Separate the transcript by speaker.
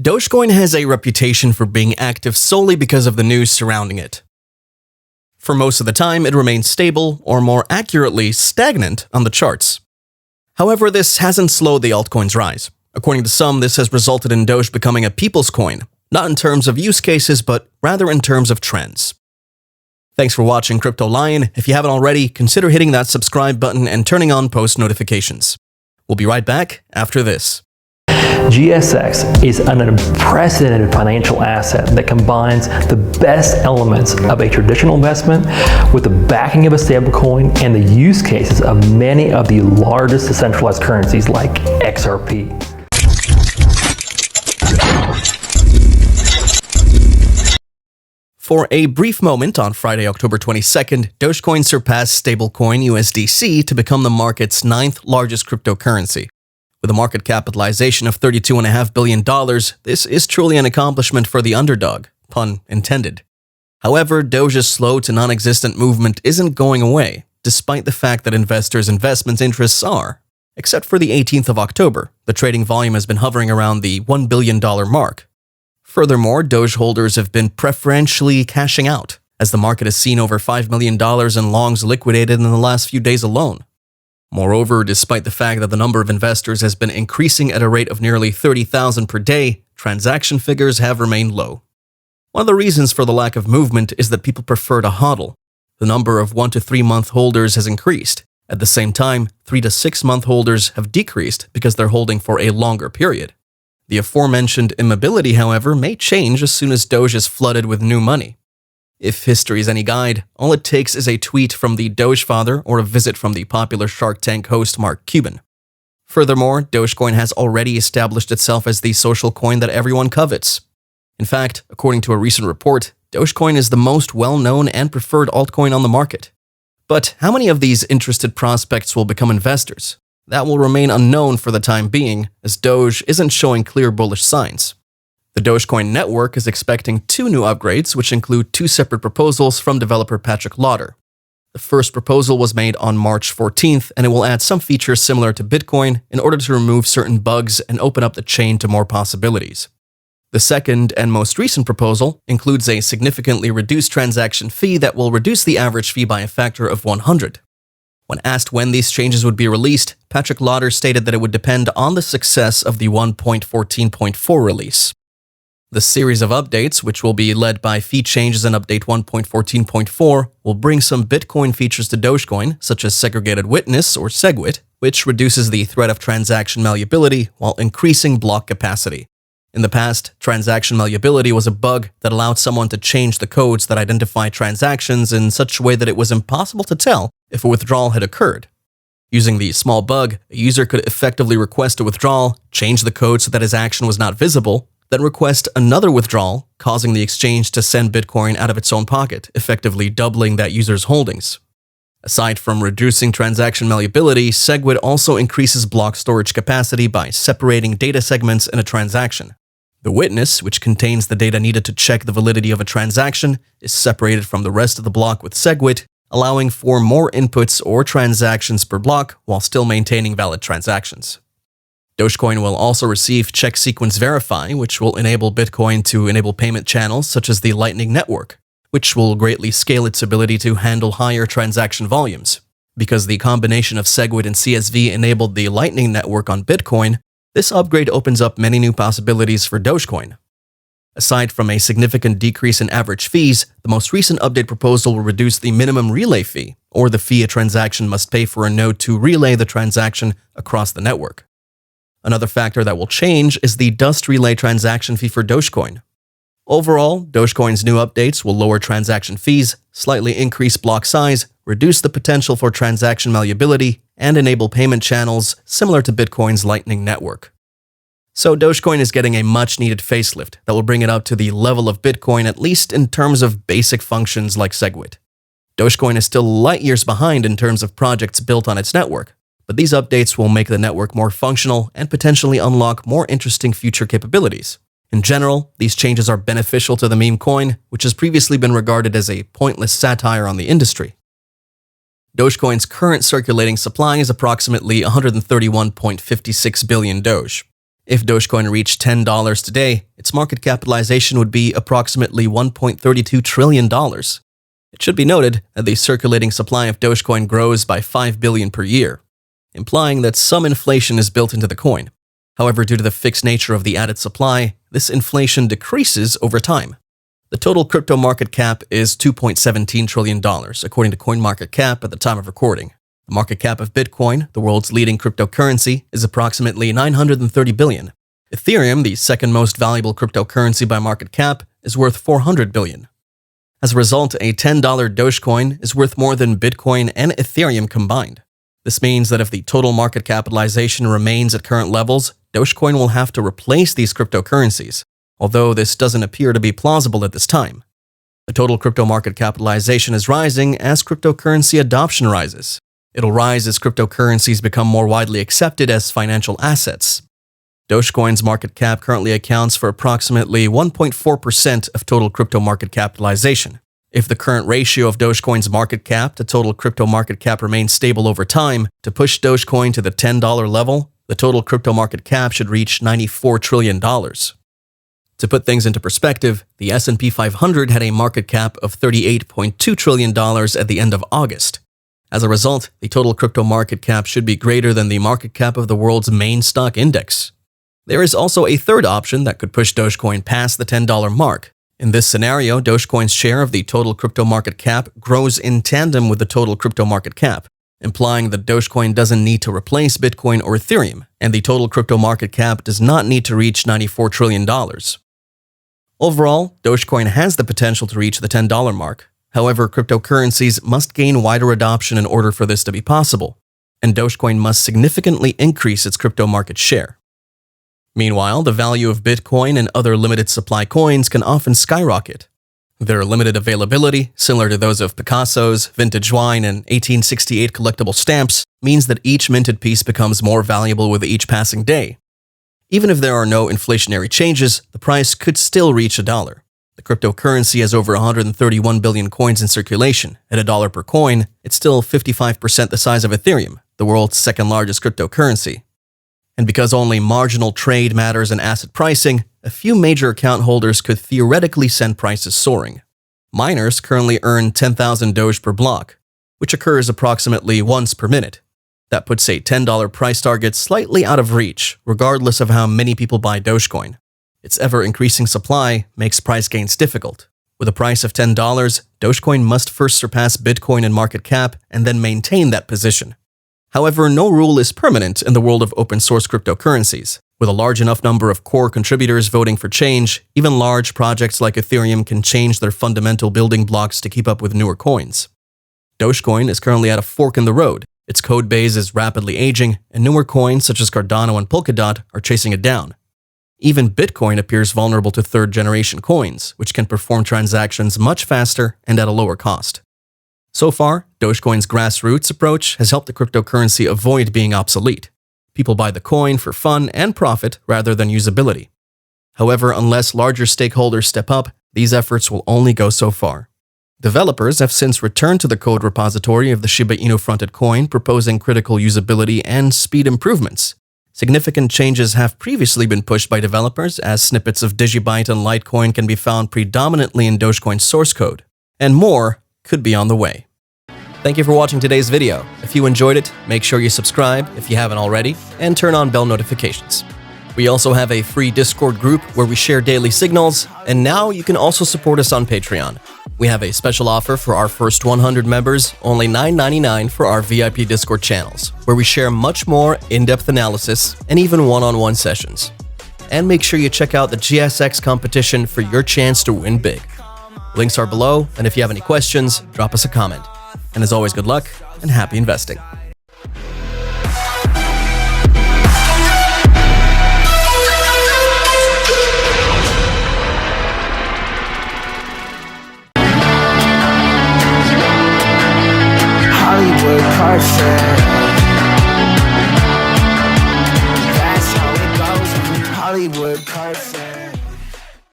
Speaker 1: Dogecoin has a reputation for being active solely because of the news surrounding it. For most of the time, it remains stable, or more accurately, stagnant on the charts. However, this hasn't slowed the altcoin's rise. According to some, this has resulted in Doge becoming a people's coin, not in terms of use cases, but rather in terms of trends. Thanks for watching Crypto Lion. If you haven't already, consider hitting that subscribe button and turning on post notifications. We'll be right back after this.
Speaker 2: GSX is an unprecedented financial asset that combines the best elements of a traditional investment with the backing of a stablecoin and the use cases of many of the largest decentralized currencies like XRP.
Speaker 1: For a brief moment on Friday, October 22nd, Dogecoin surpassed stablecoin USDC to become the market's 9th largest cryptocurrency. With a market capitalization of $32.5 billion, this is truly an accomplishment for the underdog, pun intended. However, Doge's slow to non-existent movement isn't going away, despite the fact that investors' investment interests are. Except for the 18th of October, the trading volume has been hovering around the $1 billion mark. Furthermore, Doge holders have been preferentially cashing out, as the market has seen over $5 million in longs liquidated in the last few days alone. Moreover, despite the fact that the number of investors has been increasing at a rate of nearly 30,000 per day, transaction figures have remained low. One of the reasons for the lack of movement is that people prefer to hodl. The number of 1 to 3 month holders has increased. At the same time, 3 to 6 month holders have decreased because they're holding for a longer period. The aforementioned immobility, however, may change as soon as Doge is flooded with new money. If history is any guide, all it takes is a tweet from the Doge father or a visit from the popular Shark Tank host Mark Cuban. Furthermore, Dogecoin has already established itself as the social coin that everyone covets. In fact, according to a recent report, Dogecoin is the most well-known and preferred altcoin on the market. But how many of these interested prospects will become investors? That will remain unknown for the time being, as Doge isn't showing clear bullish signs. The Dogecoin network is expecting 2 new upgrades, which include 2 separate proposals from developer Patrick Lauder. The first proposal was made on March 14th, and it will add some features similar to Bitcoin in order to remove certain bugs and open up the chain to more possibilities. The second and most recent proposal includes a significantly reduced transaction fee that will reduce the average fee by a factor of 100. When asked when these changes would be released, Patrick Lauder stated that it would depend on the success of the 1.14.4 release. The series of updates, which will be led by fee changes in Update 1.14.4, will bring some Bitcoin features to Dogecoin, such as Segregated Witness or SegWit, which reduces the threat of transaction malleability while increasing block capacity. In the past, transaction malleability was a bug that allowed someone to change the codes that identify transactions in such a way that it was impossible to tell if a withdrawal had occurred. Using the small bug, a user could effectively request a withdrawal, change the code so that his action was not visible, then request another withdrawal, causing the exchange to send Bitcoin out of its own pocket, effectively doubling that user's holdings. Aside from reducing transaction malleability, SegWit also increases block storage capacity by separating data segments in a transaction. The witness, which contains the data needed to check the validity of a transaction, is separated from the rest of the block with SegWit, allowing for more inputs or transactions per block while still maintaining valid transactions. Dogecoin will also receive Check Sequence Verify, which will enable Bitcoin to enable payment channels such as the Lightning Network, which will greatly scale its ability to handle higher transaction volumes. Because the combination of SegWit and CSV enabled the Lightning Network on Bitcoin, this upgrade opens up many new possibilities for Dogecoin. Aside from a significant decrease in average fees, the most recent update proposal will reduce the minimum relay fee, or the fee a transaction must pay for a node to relay the transaction across the network. Another factor that will change is the dust relay transaction fee for Dogecoin. Overall, Dogecoin's new updates will lower transaction fees, slightly increase block size, reduce the potential for transaction malleability, and enable payment channels similar to Bitcoin's Lightning Network. So Dogecoin is getting a much-needed facelift that will bring it up to the level of Bitcoin, at least in terms of basic functions like SegWit. Dogecoin is still light years behind in terms of projects built on its network, but these updates will make the network more functional and potentially unlock more interesting future capabilities. In general, these changes are beneficial to the meme coin, which has previously been regarded as a pointless satire on the industry. Dogecoin's current circulating supply is approximately 131.56 billion Doge. If Dogecoin reached $10 today, its market capitalization would be approximately $1.32 trillion. It should be noted that the circulating supply of Dogecoin grows by 5 billion per year, implying that some inflation is built into the coin. However, due to the fixed nature of the added supply, this inflation decreases over time. The total crypto market cap is $2.17 trillion, according to CoinMarketCap at the time of recording. The market cap of Bitcoin, the world's leading cryptocurrency, is approximately $930 billion. Ethereum, the second most valuable cryptocurrency by market cap, is worth $400 billion. As a result, a $10 Dogecoin is worth more than Bitcoin and Ethereum combined. This means that if the total market capitalization remains at current levels, Dogecoin will have to replace these cryptocurrencies, although this doesn't appear to be plausible at this time. The total crypto market capitalization is rising as cryptocurrency adoption rises. It'll rise as cryptocurrencies become more widely accepted as financial assets. Dogecoin's market cap currently accounts for approximately 1.4% of total crypto market capitalization. If the current ratio of Dogecoin's market cap to total crypto market cap remains stable over time, to push Dogecoin to the $10 level, the total crypto market cap should reach $94 trillion. To put things into perspective, the S&P 500 had a market cap of $38.2 trillion at the end of August. As a result, the total crypto market cap should be greater than the market cap of the world's main stock index. There is also a third option that could push Dogecoin past the $10 mark. In this scenario, Dogecoin's share of the total crypto market cap grows in tandem with the total crypto market cap, implying that Dogecoin doesn't need to replace Bitcoin or Ethereum, and the total crypto market cap does not need to reach $94 trillion. Overall, Dogecoin has the potential to reach the $10 mark. However, cryptocurrencies must gain wider adoption in order for this to be possible, and Dogecoin must significantly increase its crypto market share. Meanwhile, the value of Bitcoin and other limited supply coins can often skyrocket. Their limited availability, similar to those of Picasso's, vintage wine, and 1868 collectible stamps, means that each minted piece becomes more valuable with each passing day. Even if there are no inflationary changes, the price could still reach $1. The cryptocurrency has over 131 billion coins in circulation. At $1 per coin, it's still 55% the size of Ethereum, the world's second largest cryptocurrency. And because only marginal trade matters in asset pricing, a few major account holders could theoretically send prices soaring. Miners currently earn 10,000 Doge per block, which occurs approximately once per minute. That puts a $10 price target slightly out of reach, regardless of how many people buy Dogecoin. Its ever-increasing supply makes price gains difficult. With a price of $10, Dogecoin must first surpass Bitcoin in market cap and then maintain that position. However, no rule is permanent in the world of open-source cryptocurrencies. With a large enough number of core contributors voting for change, even large projects like Ethereum can change their fundamental building blocks to keep up with newer coins. Dogecoin is currently at a fork in the road. Its code base is rapidly aging, and newer coins such as Cardano and Polkadot are chasing it down. Even Bitcoin appears vulnerable to third-generation coins, which can perform transactions much faster and at a lower cost. So far, Dogecoin's grassroots approach has helped the cryptocurrency avoid being obsolete. People buy the coin for fun and profit rather than usability. However, unless larger stakeholders step up, these efforts will only go so far. Developers have since returned to the code repository of the Shiba Inu-fronted coin, proposing critical usability and speed improvements. Significant changes have previously been pushed by developers, as snippets of Digibyte and Litecoin can be found predominantly in Dogecoin's source code. And more could be on the way. Thank you for watching today's video. If you enjoyed it, make sure you subscribe if you haven't already, and turn on bell notifications. We also have a free Discord group where we share daily signals, and now you can also support us on Patreon. We have a special offer for our first 100 members, only $9.99 for our VIP Discord channels, where we share much more in-depth analysis and even one-on-one sessions. And make sure you check out the GSX competition for your chance to win big. Links are below, and if you have any questions, drop us a comment. And as always, good luck and happy investing.
Speaker 3: That's how it goes. Hollywood perfect.